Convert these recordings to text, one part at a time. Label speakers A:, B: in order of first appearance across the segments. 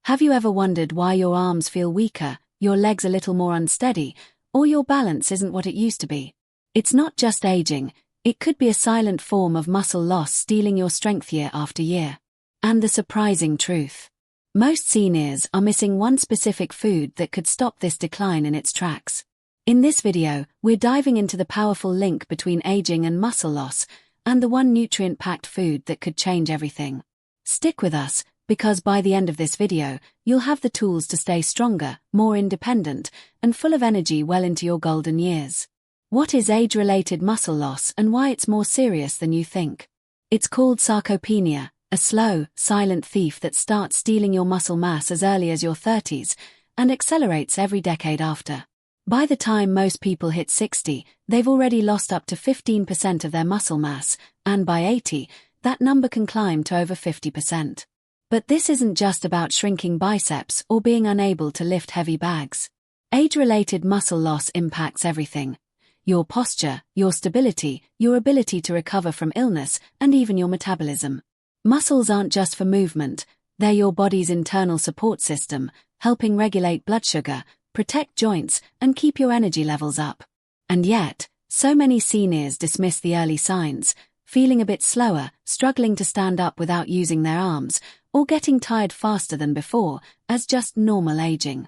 A: Have you ever wondered why your arms feel weaker, your legs a little more unsteady, or your balance isn't what it used to be? It's not just aging, it could be a silent form of muscle loss stealing your strength year after year. And the surprising truth: most seniors are missing one specific food that could stop this decline in its tracks. In this video, we're diving into the powerful link between aging and muscle loss, and the one nutrient-packed food that could change everything. Stick with us, because by the end of this video, you'll have the tools to stay stronger, more independent, and full of energy well into your golden years. What is age-related muscle loss and why it's more serious than you think? It's called sarcopenia, a slow, silent thief that starts stealing your muscle mass as early as your 30s and accelerates every decade after. By the time most people hit 60, they've already lost up to 15% of their muscle mass, and by 80, that number can climb to over 50%. But this isn't just about shrinking biceps or being unable to lift heavy bags. Age-related muscle loss impacts everything: your posture, your stability, your ability to recover from illness, and even your metabolism. Muscles aren't just for movement, they're your body's internal support system, helping regulate blood sugar, protect joints, and keep your energy levels up. And yet, so many seniors dismiss the early signs, feeling a bit slower, struggling to stand up without using their arms, or getting tired faster than before, as just normal aging.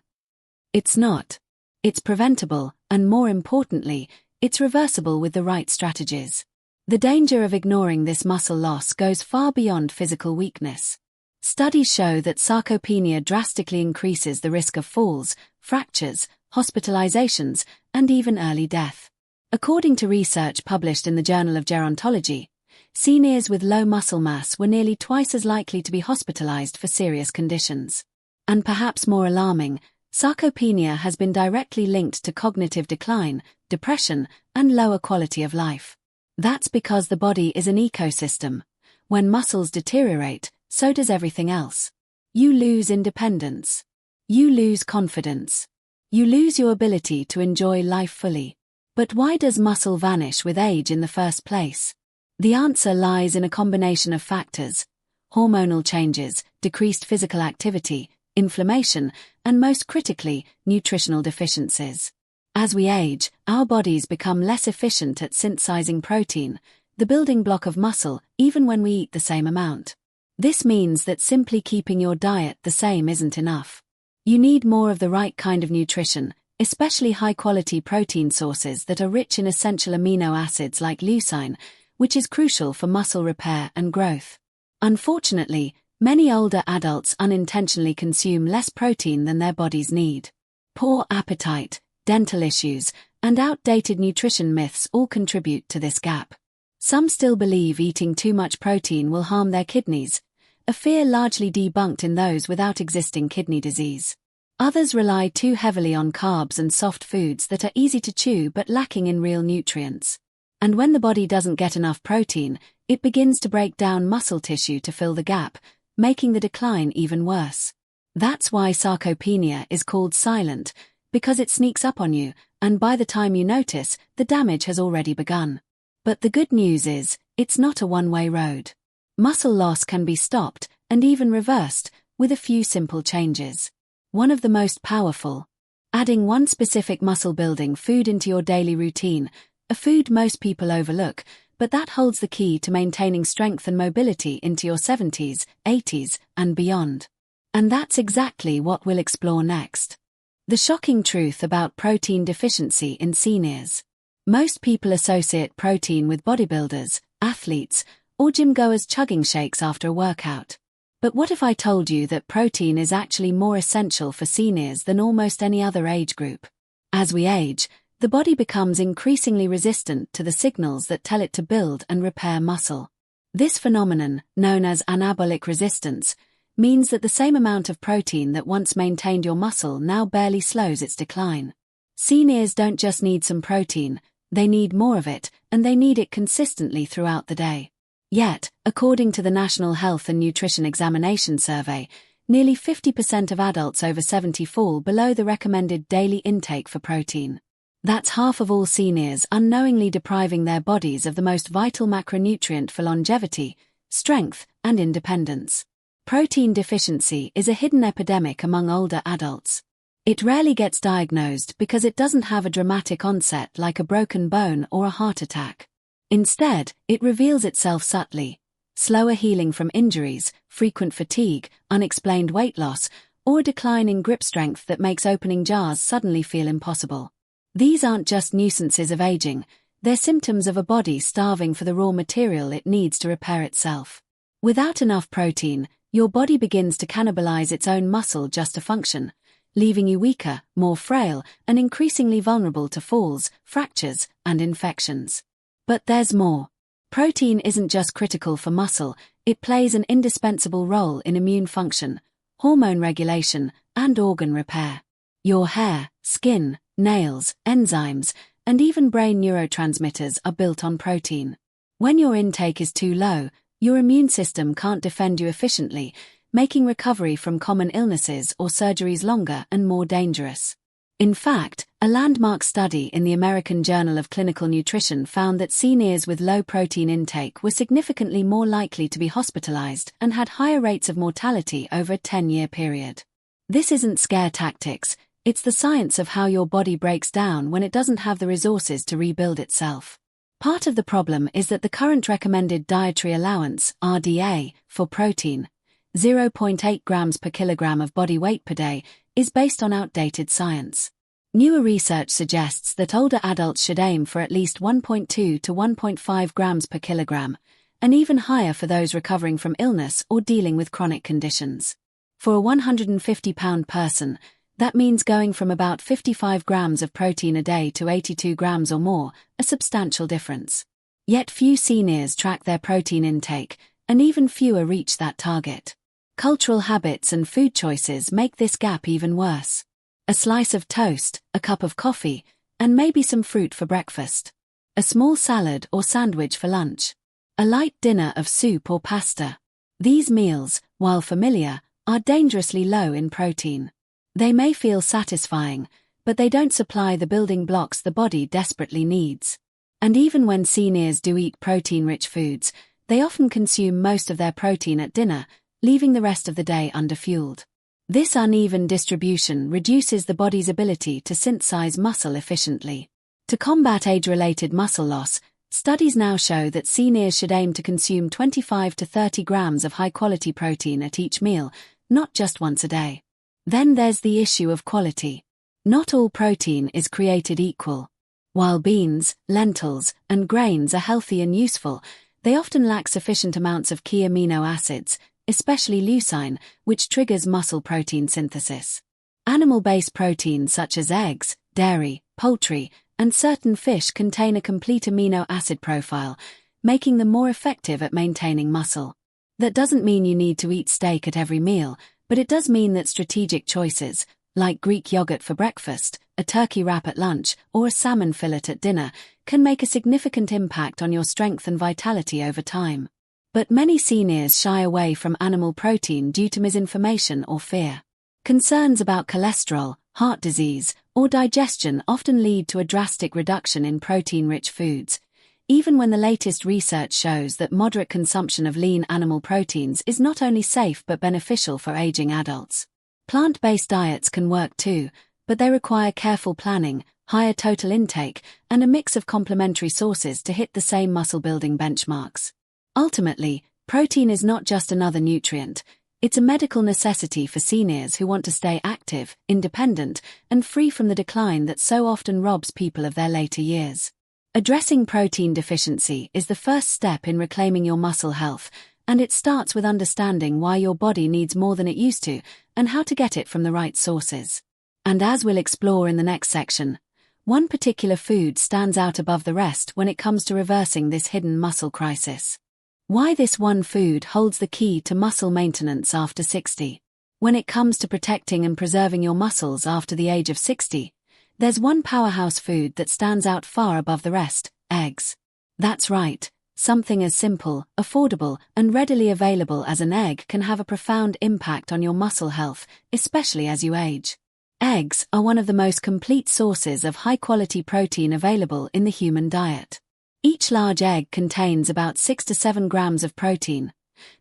A: It's not. It's preventable, and more importantly, it's reversible with the right strategies. The danger of ignoring this muscle loss goes far beyond physical weakness. Studies show that sarcopenia drastically increases the risk of falls, fractures, hospitalizations, and even early death. According to research published in the Journal of Gerontology, seniors with low muscle mass were nearly twice as likely to be hospitalized for serious conditions. And perhaps more alarming, sarcopenia has been directly linked to cognitive decline, depression, and lower quality of life. That's because the body is an ecosystem. When muscles deteriorate, so does everything else. You lose independence. You lose confidence. You lose your ability to enjoy life fully. But why does muscle vanish with age in the first place? The answer lies in a combination of factors: hormonal changes, decreased physical activity, inflammation, and most critically, nutritional deficiencies. As we age, our bodies become less efficient at synthesizing protein, the building block of muscle, even when we eat the same amount. This means that simply keeping your diet the same isn't enough. You need more of the right kind of nutrition, especially high-quality protein sources that are rich in essential amino acids like leucine, which is crucial for muscle repair and growth. Unfortunately, many older adults unintentionally consume less protein than their bodies need. Poor appetite, dental issues, and outdated nutrition myths all contribute to this gap. Some still believe eating too much protein will harm their kidneys, a fear largely debunked in those without existing kidney disease. Others rely too heavily on carbs and soft foods that are easy to chew but lacking in real nutrients. And when the body doesn't get enough protein, it begins to break down muscle tissue to fill the gap, making the decline even worse. That's why sarcopenia is called silent, because it sneaks up on you, and by the time you notice, the damage has already begun. But the good news is, it's not a one-way road. Muscle loss can be stopped, and even reversed, with a few simple changes. One of the most powerful: adding one specific muscle-building food into your daily routine, a food most people overlook, but that holds the key to maintaining strength and mobility into your 70s, 80s, and beyond. And that's exactly what we'll explore next. The shocking truth about protein deficiency in seniors. Most people associate protein with bodybuilders, athletes, or gym-goers chugging shakes after a workout. But what if I told you that protein is actually more essential for seniors than almost any other age group? As we age, the body becomes increasingly resistant to the signals that tell it to build and repair muscle. This phenomenon, known as anabolic resistance, means that the same amount of protein that once maintained your muscle now barely slows its decline. Seniors don't just need some protein, they need more of it, and they need it consistently throughout the day. Yet, according to the National Health and Nutrition Examination Survey, nearly 50% of adults over 70 fall below the recommended daily intake for protein. That's half of all seniors unknowingly depriving their bodies of the most vital macronutrient for longevity, strength, and independence. Protein deficiency is a hidden epidemic among older adults. It rarely gets diagnosed because it doesn't have a dramatic onset like a broken bone or a heart attack. Instead, it reveals itself subtly. Slower healing from injuries, frequent fatigue, unexplained weight loss, or a decline in grip strength that makes opening jars suddenly feel impossible. These aren't just nuisances of aging, they're symptoms of a body starving for the raw material it needs to repair itself. Without enough protein, your body begins to cannibalize its own muscle just to function, leaving you weaker, more frail, and increasingly vulnerable to falls, fractures, and infections. But there's more. Protein isn't just critical for muscle, it plays an indispensable role in immune function, hormone regulation, and organ repair. Your hair, skin, nails, enzymes, and even brain neurotransmitters are built on protein. When your intake is too low, your immune system can't defend you efficiently, making recovery from common illnesses or surgeries longer and more dangerous. In fact, a landmark study in the American Journal of Clinical Nutrition found that seniors with low protein intake were significantly more likely to be hospitalized and had higher rates of mortality over a 10-year period. This isn't scare tactics, it's the science of how your body breaks down when it doesn't have the resources to rebuild itself. Part of the problem is that the current recommended dietary allowance, RDA, for protein, 0.8 grams per kilogram of body weight per day, is based on outdated science. Newer research suggests that older adults should aim for at least 1.2 to 1.5 grams per kilogram, and even higher for those recovering from illness or dealing with chronic conditions. For a 150-pound person, that means going from about 55 grams of protein a day to 82 grams or more, a substantial difference. Yet few seniors track their protein intake, and even fewer reach that target. Cultural habits and food choices make this gap even worse. A slice of toast, a cup of coffee, and maybe some fruit for breakfast. A small salad or sandwich for lunch. A light dinner of soup or pasta. These meals, while familiar, are dangerously low in protein. They may feel satisfying, but they don't supply the building blocks the body desperately needs. And even when seniors do eat protein-rich foods, they often consume most of their protein at dinner, leaving the rest of the day underfueled. This uneven distribution reduces the body's ability to synthesize muscle efficiently. To combat age-related muscle loss, studies now show that seniors should aim to consume 25 to 30 grams of high-quality protein at each meal, not just once a day. Then there's the issue of quality. Not all protein is created equal. While beans, lentils, and grains are healthy and useful, they often lack sufficient amounts of key amino acids, especially leucine, which triggers muscle protein synthesis. Animal-based proteins such as eggs, dairy, poultry, and certain fish contain a complete amino acid profile, making them more effective at maintaining muscle. That doesn't mean you need to eat steak at every meal, but it does mean that strategic choices, like Greek yogurt for breakfast, a turkey wrap at lunch, or a salmon fillet at dinner, can make a significant impact on your strength and vitality over time. But many seniors shy away from animal protein due to misinformation or fear. Concerns about cholesterol, heart disease, or digestion often lead to a drastic reduction in protein-rich foods, even when the latest research shows that moderate consumption of lean animal proteins is not only safe but beneficial for aging adults. Plant-based diets can work too, but they require careful planning, higher total intake, and a mix of complementary sources to hit the same muscle-building benchmarks. Ultimately, protein is not just another nutrient, it's a medical necessity for seniors who want to stay active, independent, and free from the decline that so often robs people of their later years. Addressing protein deficiency is the first step in reclaiming your muscle health, and it starts with understanding why your body needs more than it used to, and how to get it from the right sources. And as we'll explore in the next section, one particular food stands out above the rest when it comes to reversing this hidden muscle crisis. Why this one food holds the key to muscle maintenance after 60. When it comes to protecting and preserving your muscles after the age of 60, there's one powerhouse food that stands out far above the rest: eggs. That's right, something as simple, affordable, and readily available as an egg can have a profound impact on your muscle health, especially as you age. Eggs are one of the most complete sources of high-quality protein available in the human diet. Each large egg contains about 6 to 7 grams of protein,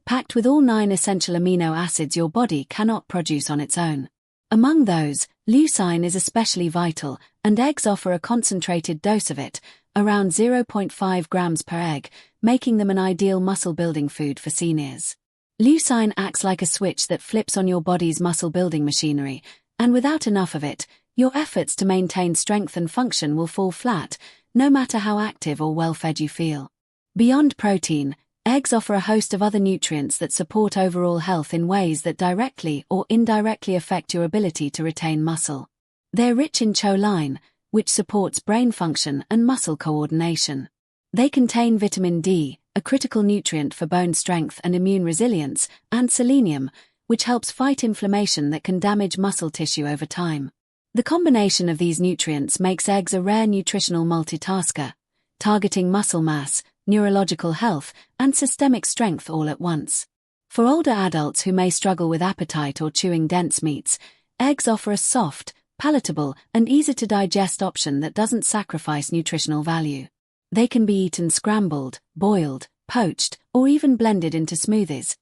A: packed with all 9 essential amino acids your body cannot produce on its own. Among those, leucine is especially vital, and eggs offer a concentrated dose of it, around 0.5 grams per egg, making them an ideal muscle-building food for seniors. Leucine acts like a switch that flips on your body's muscle-building machinery, and without enough of it, your efforts to maintain strength and function will fall flat, no matter how active or well-fed you feel. Beyond protein, eggs offer a host of other nutrients that support overall health in ways that directly or indirectly affect your ability to retain muscle. They're rich in choline, which supports brain function and muscle coordination. They contain vitamin D, a critical nutrient for bone strength and immune resilience, and selenium, which helps fight inflammation that can damage muscle tissue over time. The combination of these nutrients makes eggs a rare nutritional multitasker, targeting muscle mass, neurological health, and systemic strength all at once. For older adults who may struggle with appetite or chewing dense meats, eggs offer a soft, palatable, and easy-to-digest option that doesn't sacrifice nutritional value. They can be eaten scrambled, boiled, poached, or even blended into smoothies,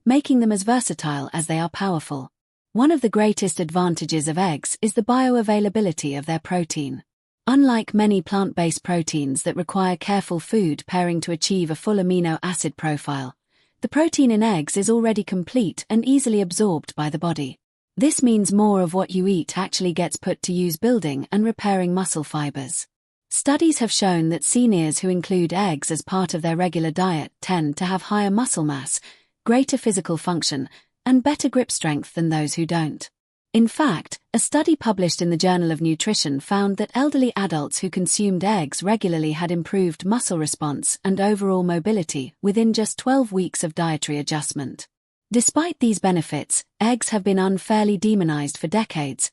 A: making them as versatile as they are powerful. One of the greatest advantages of eggs is the bioavailability of their protein. Unlike many plant-based proteins that require careful food pairing to achieve a full amino acid profile, the protein in eggs is already complete and easily absorbed by the body. This means more of what you eat actually gets put to use building and repairing muscle fibers. Studies have shown that seniors who include eggs as part of their regular diet tend to have higher muscle mass, greater physical function, and better grip strength than those who don't. In fact, a study published in the Journal of Nutrition found that elderly adults who consumed eggs regularly had improved muscle response and overall mobility within just 12 weeks of dietary adjustment. Despite these benefits, eggs have been unfairly demonized for decades,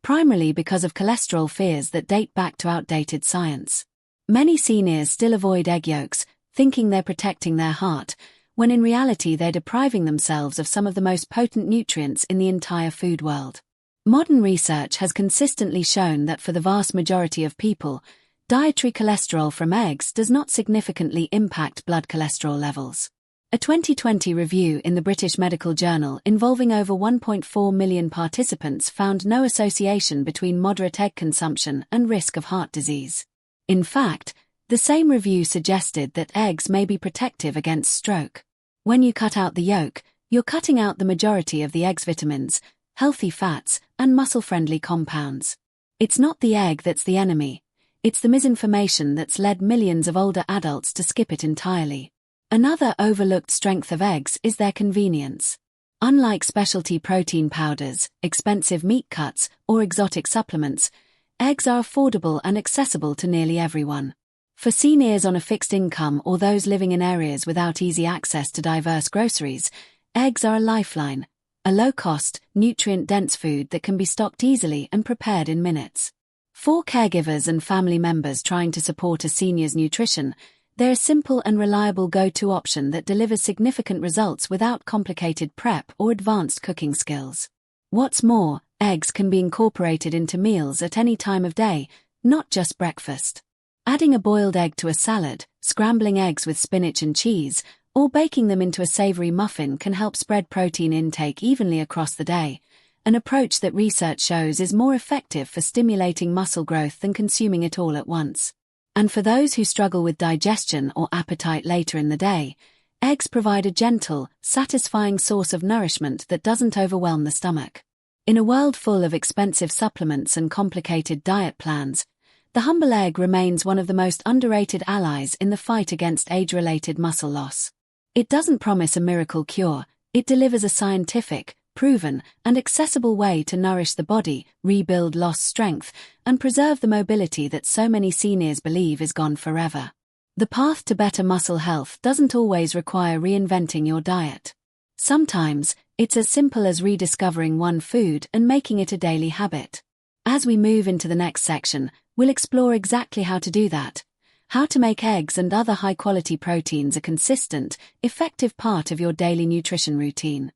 A: primarily because of cholesterol fears that date back to outdated science. Many seniors still avoid egg yolks, thinking they're protecting their heart, when in reality they're depriving themselves of some of the most potent nutrients in the entire food world. Modern research has consistently shown that for the vast majority of people, dietary cholesterol from eggs does not significantly impact blood cholesterol levels. A 2020 review in the British Medical Journal involving over 1.4 million participants found no association between moderate egg consumption and risk of heart disease. In fact, the same review suggested that eggs may be protective against stroke. When you cut out the yolk, you're cutting out the majority of the egg's vitamins, healthy fats, and muscle-friendly compounds. It's not the egg that's the enemy. It's the misinformation that's led millions of older adults to skip it entirely. Another overlooked strength of eggs is their convenience. Unlike specialty protein powders, expensive meat cuts, or exotic supplements, eggs are affordable and accessible to nearly everyone. For seniors on a fixed income or those living in areas without easy access to diverse groceries, eggs are a lifeline, a low-cost, nutrient-dense food that can be stocked easily and prepared in minutes. For caregivers and family members trying to support a senior's nutrition, they're a simple and reliable go-to option that delivers significant results without complicated prep or advanced cooking skills. What's more, eggs can be incorporated into meals at any time of day, not just breakfast. Adding a boiled egg to a salad, scrambling eggs with spinach and cheese, or baking them into a savory muffin can help spread protein intake evenly across the day, an approach that research shows is more effective for stimulating muscle growth than consuming it all at once. And for those who struggle with digestion or appetite later in the day, eggs provide a gentle, satisfying source of nourishment that doesn't overwhelm the stomach. In a world full of expensive supplements and complicated diet plans, the humble egg remains one of the most underrated allies in the fight against age-related muscle loss. It doesn't promise a miracle cure, it delivers a scientific, proven, and accessible way to nourish the body, rebuild lost strength, and preserve the mobility that so many seniors believe is gone forever. The path to better muscle health doesn't always require reinventing your diet. Sometimes, it's as simple as rediscovering one food and making it a daily habit. As we move into the next section, we'll explore exactly how to do that, how to make eggs and other high-quality proteins a consistent, effective part of your daily nutrition routine.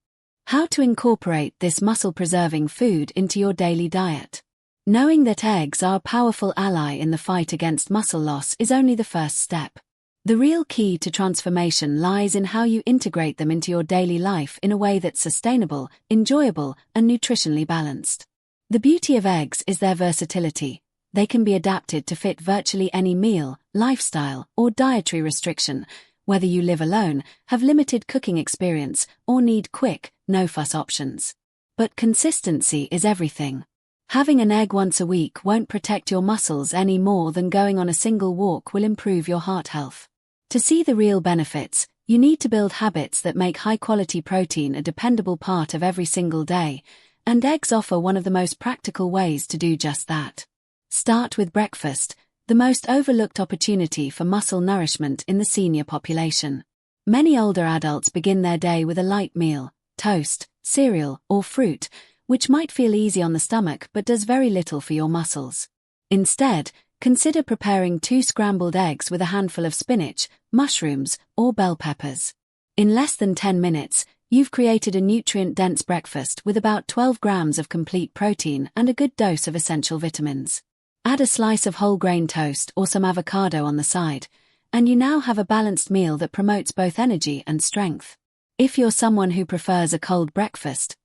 A: How to incorporate this muscle-preserving food into your daily diet. Knowing that eggs are a powerful ally in the fight against muscle loss is only the first step. The real key to transformation lies in how you integrate them into your daily life in a way that's sustainable, enjoyable, and nutritionally balanced. The beauty of eggs is their versatility. They can be adapted to fit virtually any meal, lifestyle, or dietary restriction, whether you live alone, have limited cooking experience, or need quick, no-fuss options. But consistency is everything. Having an egg once a week won't protect your muscles any more than going on a single walk will improve your heart health. To see the real benefits, you need to build habits that make high-quality protein a dependable part of every single day, and eggs offer one of the most practical ways to do just that. Start with breakfast, the most overlooked opportunity for muscle nourishment in the senior population. Many older adults begin their day with a light meal, toast, cereal, or fruit, which might feel easy on the stomach but does very little for your muscles. Instead, consider preparing 2 scrambled eggs with a handful of spinach, mushrooms, or bell peppers. In less than 10 minutes, you've created a nutrient-dense breakfast with about 12 grams of complete protein and a good dose of essential vitamins. Add a slice of whole grain toast or some avocado on the side, and you now have a balanced meal that promotes both energy and strength. If you're someone who prefers a cold breakfast,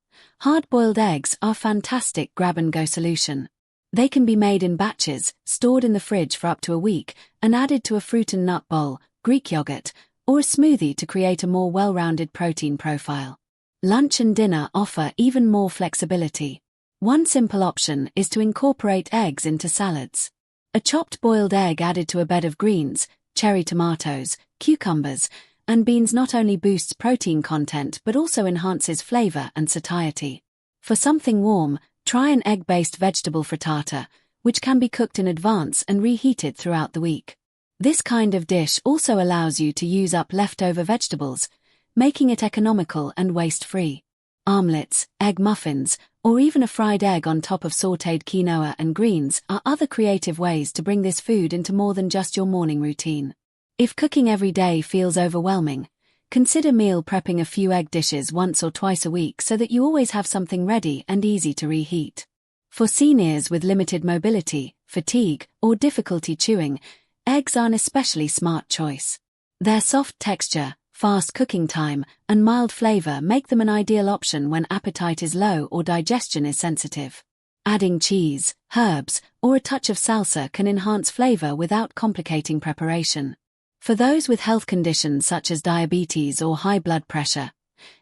A: hard-boiled eggs are a fantastic grab-and-go solution. They can be made in batches, stored in the fridge for up to a week, and added to a fruit and nut bowl, Greek yogurt, or a smoothie to create a more well-rounded protein profile. Lunch and dinner offer even more flexibility. One simple option is to incorporate eggs into salads. A chopped boiled egg added to a bed of greens, cherry tomatoes, cucumbers, and beans not only boosts protein content but also enhances flavor and satiety. For something warm, try an egg-based vegetable frittata, which can be cooked in advance and reheated throughout the week. This kind of dish also allows you to use up leftover vegetables, making it economical and waste-free. Omelets, egg muffins, or even a fried egg on top of sautéed quinoa and greens are other creative ways to bring this food into more than just your morning routine. If cooking every day feels overwhelming, consider meal prepping a few egg dishes once or twice a week so that you always have something ready and easy to reheat. For seniors with limited mobility, fatigue, or difficulty chewing, eggs are an especially smart choice. Their soft texture, fast cooking time, and mild flavor make them an ideal option when appetite is low or digestion is sensitive. Adding cheese, herbs, or a touch of salsa can enhance flavor without complicating preparation. For those with health conditions such as diabetes or high blood pressure,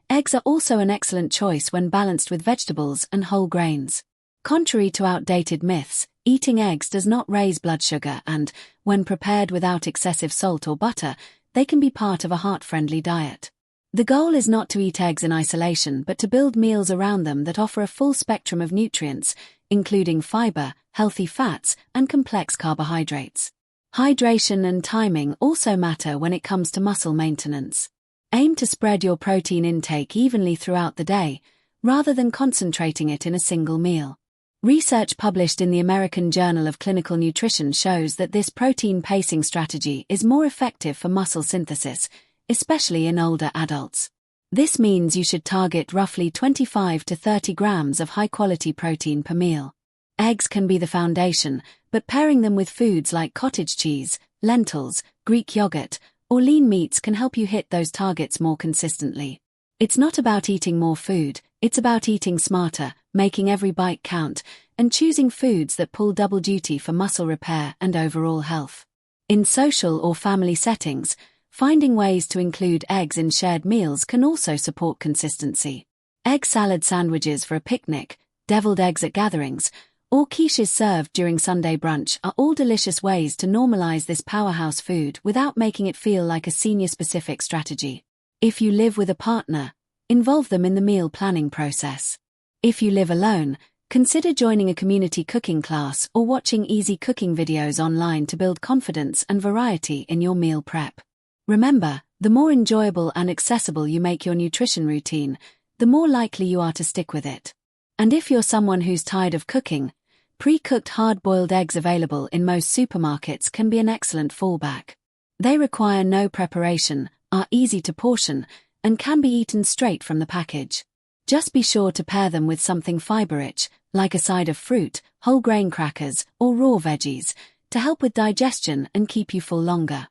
A: eggs are also an excellent choice when balanced with vegetables and whole grains. Contrary to outdated myths, eating eggs does not raise blood sugar and, when prepared without excessive salt or butter, they can be part of a heart-friendly diet. The goal is not to eat eggs in isolation but to build meals around them that offer a full spectrum of nutrients, including fiber, healthy fats, and complex carbohydrates. Hydration and timing also matter when it comes to muscle maintenance. Aim to spread your protein intake evenly throughout the day, rather than concentrating it in a single meal. Research published in the American Journal of Clinical Nutrition shows that this protein pacing strategy is more effective for muscle synthesis, especially in older adults. This means you should target roughly 25 to 30 grams of high-quality protein per meal. Eggs can be the foundation, but pairing them with foods like cottage cheese, lentils, Greek yogurt, or lean meats can help you hit those targets more consistently. It's not about eating more food, it's about eating smarter, making every bite count, and choosing foods that pull double duty for muscle repair and overall health. In social or family settings, finding ways to include eggs in shared meals can also support consistency. Egg salad sandwiches for a picnic, deviled eggs at gatherings, or quiches served during Sunday brunch are all delicious ways to normalize this powerhouse food without making it feel like a senior-specific strategy. If you live with a partner, involve them in the meal planning process. If you live alone, consider joining a community cooking class or watching easy cooking videos online to build confidence and variety in your meal prep. Remember, the more enjoyable and accessible you make your nutrition routine, the more likely you are to stick with it. And if you're someone who's tired of cooking, pre-cooked hard-boiled eggs available in most supermarkets can be an excellent fallback. They require no preparation, are easy to portion, and can be eaten straight from the package. Just be sure to pair them with something fiber-rich, like a side of fruit, whole grain crackers, or raw veggies, to help with digestion and keep you full longer.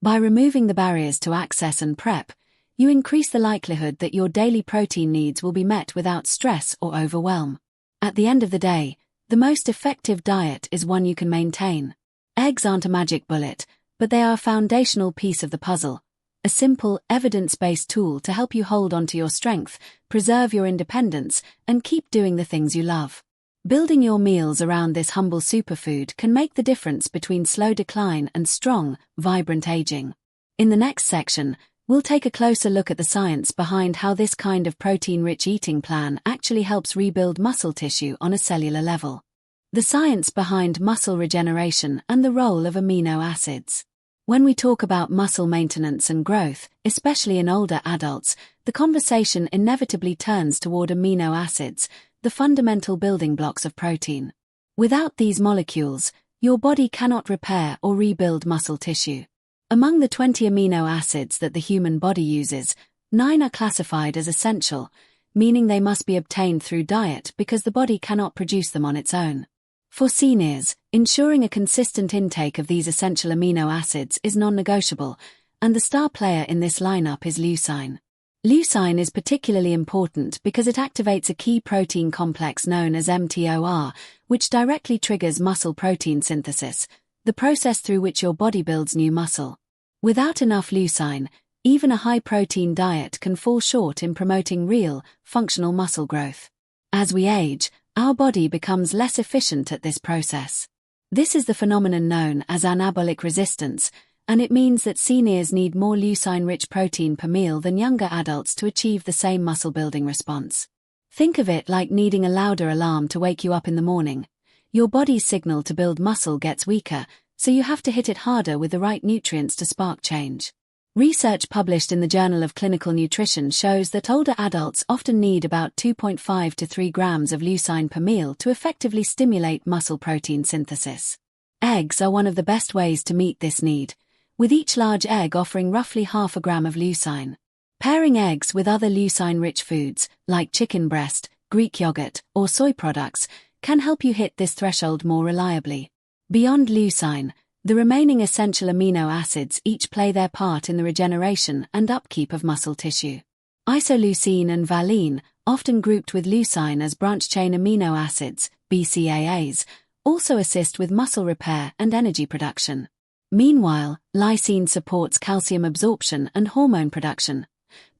A: By removing the barriers to access and prep, you increase the likelihood that your daily protein needs will be met without stress or overwhelm. At the end of the day, the most effective diet is one you can maintain. Eggs aren't a magic bullet, but they are a foundational piece of the puzzle, a simple, evidence-based tool to help you hold onto your strength, preserve your independence, and keep doing the things you love. Building your meals around this humble superfood can make the difference between slow decline and strong, vibrant aging. In the next section, we'll take a closer look at the science behind how this kind of protein-rich eating plan actually helps rebuild muscle tissue on a cellular level. The science behind muscle regeneration and the role of amino acids. When we talk about muscle maintenance and growth, especially in older adults, the conversation inevitably turns toward amino acids, the fundamental building blocks of protein. Without these molecules, your body cannot repair or rebuild muscle tissue. Among the 20 amino acids that the human body uses, 9 are classified as essential, meaning they must be obtained through diet because the body cannot produce them on its own. For seniors, ensuring a consistent intake of these essential amino acids is non-negotiable, and the star player in this lineup is leucine. Leucine is particularly important because it activates a key protein complex known as mTOR, which directly triggers muscle protein synthesis, the process through which your body builds new muscle. Without enough leucine, even a high-protein diet can fall short in promoting real, functional muscle growth. As we age, our body becomes less efficient at this process. This is the phenomenon known as anabolic resistance, and it means that seniors need more leucine-rich protein per meal than younger adults to achieve the same muscle-building response. Think of it like needing a louder alarm to wake you up in the morning. Your body's signal to build muscle gets weaker, so you have to hit it harder with the right nutrients to spark change. Research published in the Journal of Clinical Nutrition shows that older adults often need about 2.5 to 3 grams of leucine per meal to effectively stimulate muscle protein synthesis. Eggs are one of the best ways to meet this need, with each large egg offering roughly half a gram of leucine. Pairing eggs with other leucine-rich foods, like chicken breast, Greek yogurt, or soy products, can help you hit this threshold more reliably. Beyond leucine, the remaining essential amino acids each play their part in the regeneration and upkeep of muscle tissue. Isoleucine and valine, often grouped with leucine as branch-chain amino acids, BCAAs, also assist with muscle repair and energy production. Meanwhile, lysine supports calcium absorption and hormone production,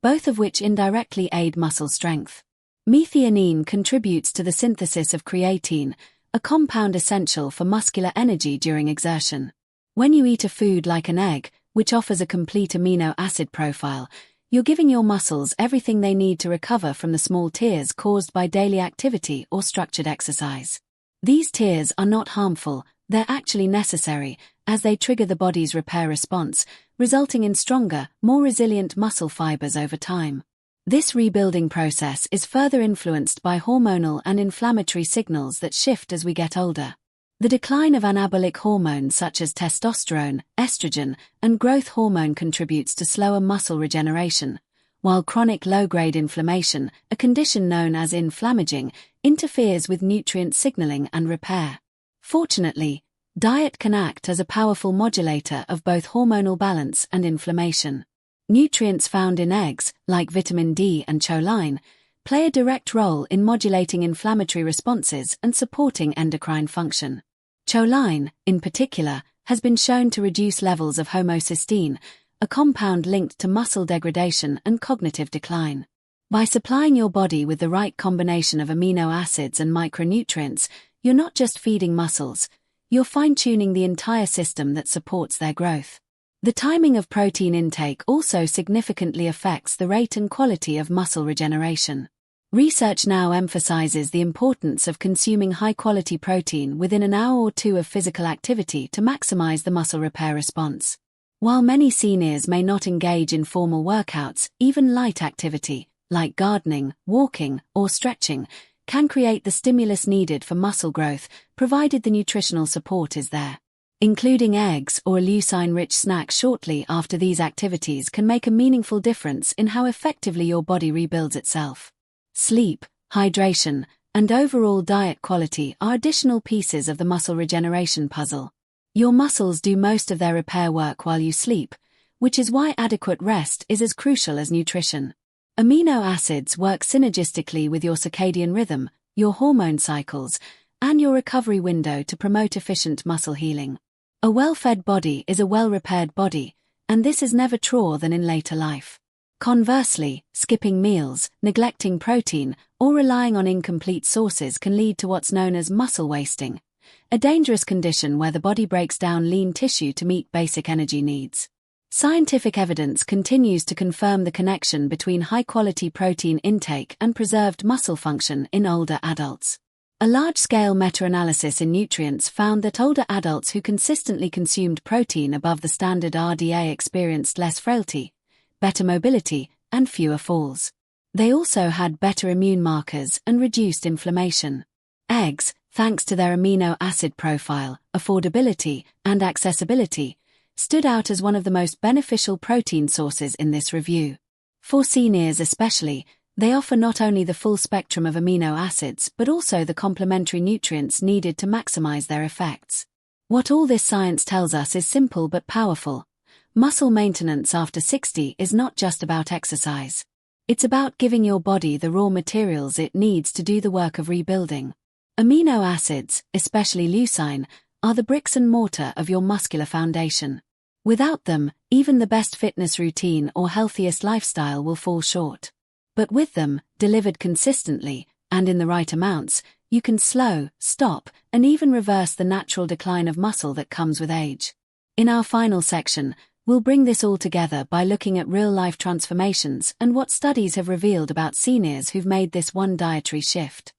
A: both of which indirectly aid muscle strength. Methionine contributes to the synthesis of creatine, a compound essential for muscular energy during exertion. When you eat a food like an egg, which offers a complete amino acid profile, you're giving your muscles everything they need to recover from the small tears caused by daily activity or structured exercise. These tears are not harmful, they're actually necessary, as they trigger the body's repair response, resulting in stronger, more resilient muscle fibers over time. This rebuilding process is further influenced by hormonal and inflammatory signals that shift as we get older. The decline of anabolic hormones such as testosterone, estrogen, and growth hormone contributes to slower muscle regeneration, while chronic low-grade inflammation, a condition known as inflammaging, interferes with nutrient signaling and repair. Fortunately, diet can act as a powerful modulator of both hormonal balance and inflammation. Nutrients found in eggs, like vitamin D and choline, play a direct role in modulating inflammatory responses and supporting endocrine function. Choline, in particular, has been shown to reduce levels of homocysteine, a compound linked to muscle degradation and cognitive decline. By supplying your body with the right combination of amino acids and micronutrients, you're not just feeding muscles, you're fine-tuning the entire system that supports their growth. The timing of protein intake also significantly affects the rate and quality of muscle regeneration. Research now emphasizes the importance of consuming high-quality protein within an hour or two of physical activity to maximize the muscle repair response. While many seniors may not engage in formal workouts, even light activity, like gardening, walking, or stretching, can create the stimulus needed for muscle growth, provided the nutritional support is there. Including eggs or a leucine-rich snack shortly after these activities can make a meaningful difference in how effectively your body rebuilds itself. Sleep, hydration, and overall diet quality are additional pieces of the muscle regeneration puzzle. Your muscles do most of their repair work while you sleep, which is why adequate rest is as crucial as nutrition. Amino acids work synergistically with your circadian rhythm, your hormone cycles, and your recovery window to promote efficient muscle healing. A well-fed body is a well-repaired body, and this is never truer than in later life. Conversely, skipping meals, neglecting protein, or relying on incomplete sources can lead to what's known as muscle wasting, a dangerous condition where the body breaks down lean tissue to meet basic energy needs. Scientific evidence continues to confirm the connection between high-quality protein intake and preserved muscle function in older adults. A large-scale meta-analysis in Nutrients found that older adults who consistently consumed protein above the standard RDA experienced less frailty, better mobility, and fewer falls. They also had better immune markers and reduced inflammation. Eggs, thanks to their amino acid profile, affordability, and accessibility, stood out as one of the most beneficial protein sources in this review. For seniors especially, they offer not only the full spectrum of amino acids but also the complementary nutrients needed to maximize their effects. What all this science tells us is simple but powerful. Muscle maintenance after 60 is not just about exercise. It's about giving your body the raw materials it needs to do the work of rebuilding. Amino acids, especially leucine, are the bricks and mortar of your muscular foundation. Without them, even the best fitness routine or healthiest lifestyle will fall short. But with them, delivered consistently, and in the right amounts, you can slow, stop, and even reverse the natural decline of muscle that comes with age. In our final section, we'll bring this all together by looking at real-life transformations and what studies have revealed about seniors who've made this one dietary shift.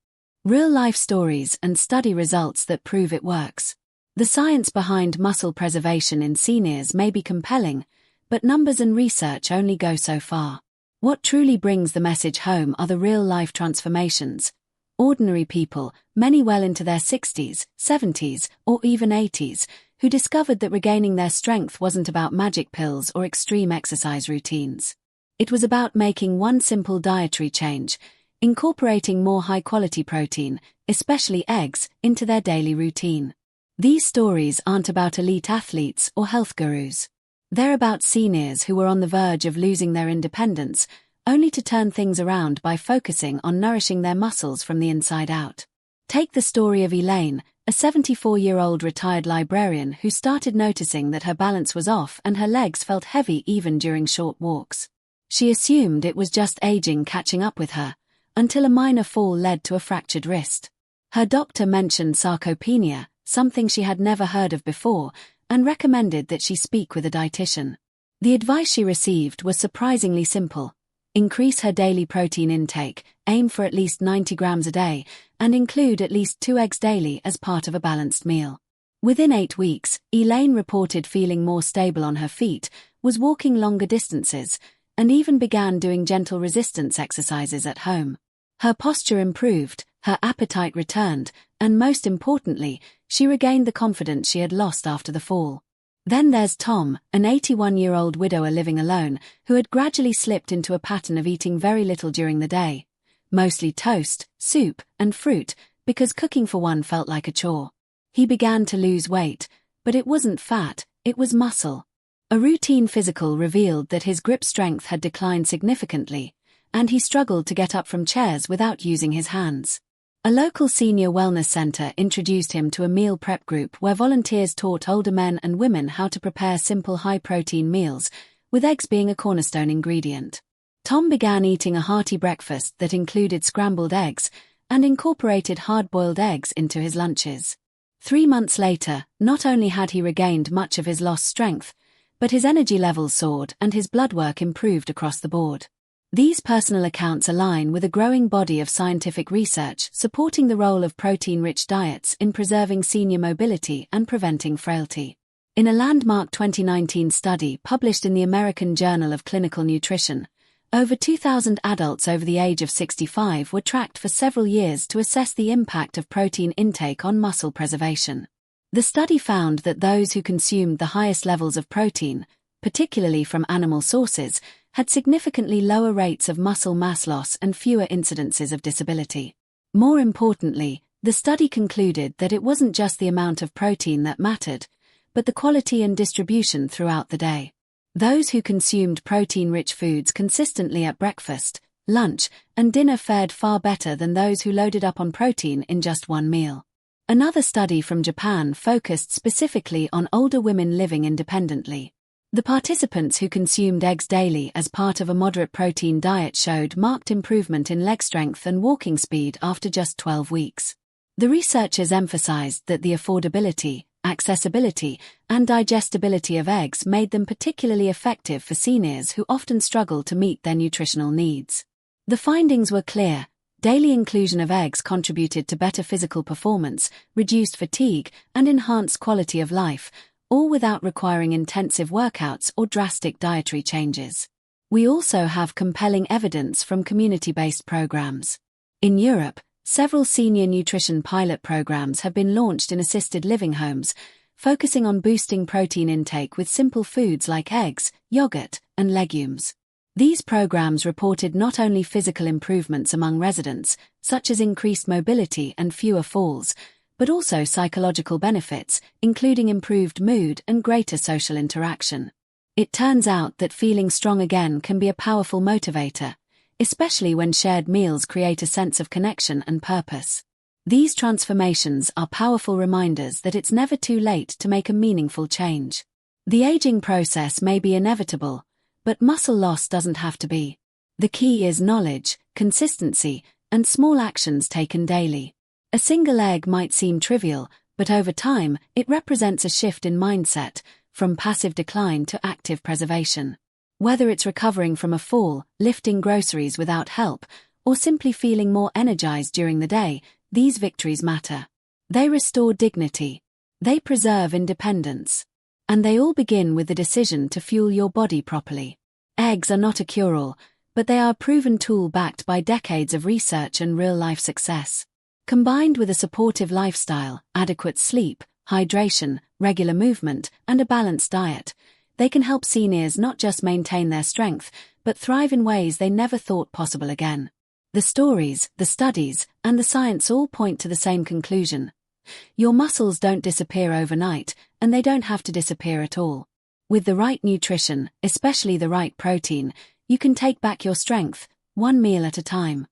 A: Real-life stories and study results that prove it works. The science behind muscle preservation in seniors may be compelling, but numbers and research only go so far. What truly brings the message home are the real-life transformations. Ordinary people, many well into their 60s, 70s, or even 80s, who discovered that regaining their strength wasn't about magic pills or extreme exercise routines. It was about making one simple dietary change, incorporating more high-quality protein, especially eggs, into their daily routine. These stories aren't about elite athletes or health gurus. They're about seniors who were on the verge of losing their independence, only to turn things around by focusing on nourishing their muscles from the inside out. Take the story of Elaine, a 74-year-old retired librarian who started noticing that her balance was off and her legs felt heavy even during short walks. She assumed it was just aging catching up with her, until a minor fall led to a fractured wrist. Her doctor mentioned sarcopenia, something she had never heard of before, and recommended that she speak with a dietitian. The advice she received was surprisingly simple. Increase her daily protein intake, aim for at least 90 grams a day, and include at least 2 eggs daily as part of a balanced meal. Within 8 weeks, Elaine reported feeling more stable on her feet, was walking longer distances, and even began doing gentle resistance exercises at home. Her posture improved, her appetite returned, and most importantly, she regained the confidence she had lost after the fall. Then there's Tom, an 81-year-old widower living alone, who had gradually slipped into a pattern of eating very little during the day. Mostly toast, soup, and fruit, because cooking for one felt like a chore. He began to lose weight, but it wasn't fat, it was muscle. A routine physical revealed that his grip strength had declined significantly, and he struggled to get up from chairs without using his hands. A local senior wellness center introduced him to a meal prep group where volunteers taught older men and women how to prepare simple high-protein meals, with eggs being a cornerstone ingredient. Tom began eating a hearty breakfast that included scrambled eggs and incorporated hard-boiled eggs into his lunches. 3 months later, not only had he regained much of his lost strength, but his energy levels soared and his blood work improved across the board. These personal accounts align with a growing body of scientific research supporting the role of protein-rich diets in preserving senior mobility and preventing frailty. In a landmark 2019 study published in the American Journal of Clinical Nutrition, over 2,000 adults over the age of 65 were tracked for several years to assess the impact of protein intake on muscle preservation. The study found that those who consumed the highest levels of protein, particularly from animal sources, had significantly lower rates of muscle mass loss and fewer incidences of disability. More importantly, the study concluded that it wasn't just the amount of protein that mattered, but the quality and distribution throughout the day. Those who consumed protein-rich foods consistently at breakfast, lunch, and dinner fared far better than those who loaded up on protein in just one meal. Another study from Japan focused specifically on older women living independently. The participants who consumed eggs daily as part of a moderate protein diet showed marked improvement in leg strength and walking speed after just 12 weeks. The researchers emphasized that the affordability, accessibility, and digestibility of eggs made them particularly effective for seniors who often struggle to meet their nutritional needs. The findings were clear. Daily inclusion of eggs contributed to better physical performance, reduced fatigue, and enhanced quality of life, all without requiring intensive workouts or drastic dietary changes. We also have compelling evidence from community-based programs. In Europe, several senior nutrition pilot programs have been launched in assisted living homes, focusing on boosting protein intake with simple foods like eggs, yogurt, and legumes. These programs reported not only physical improvements among residents, such as increased mobility and fewer falls, but also psychological benefits, including improved mood and greater social interaction. It turns out that feeling strong again can be a powerful motivator, especially when shared meals create a sense of connection and purpose. These transformations are powerful reminders that it's never too late to make a meaningful change. The aging process may be inevitable, but muscle loss doesn't have to be. The key is knowledge, consistency, and small actions taken daily. A single egg might seem trivial, but over time, it represents a shift in mindset, from passive decline to active preservation. Whether it's recovering from a fall, lifting groceries without help, or simply feeling more energized during the day, these victories matter. They restore dignity. They preserve independence. And they all begin with the decision to fuel your body properly. Eggs are not a cure-all, but they are a proven tool backed by decades of research and real-life success. Combined with a supportive lifestyle, adequate sleep, hydration, regular movement, and a balanced diet, they can help seniors not just maintain their strength, but thrive in ways they never thought possible again. The stories, the studies, and the science all point to the same conclusion. Your muscles don't disappear overnight, and they don't have to disappear at all. With the right nutrition, especially the right protein, you can take back your strength, one meal at a time.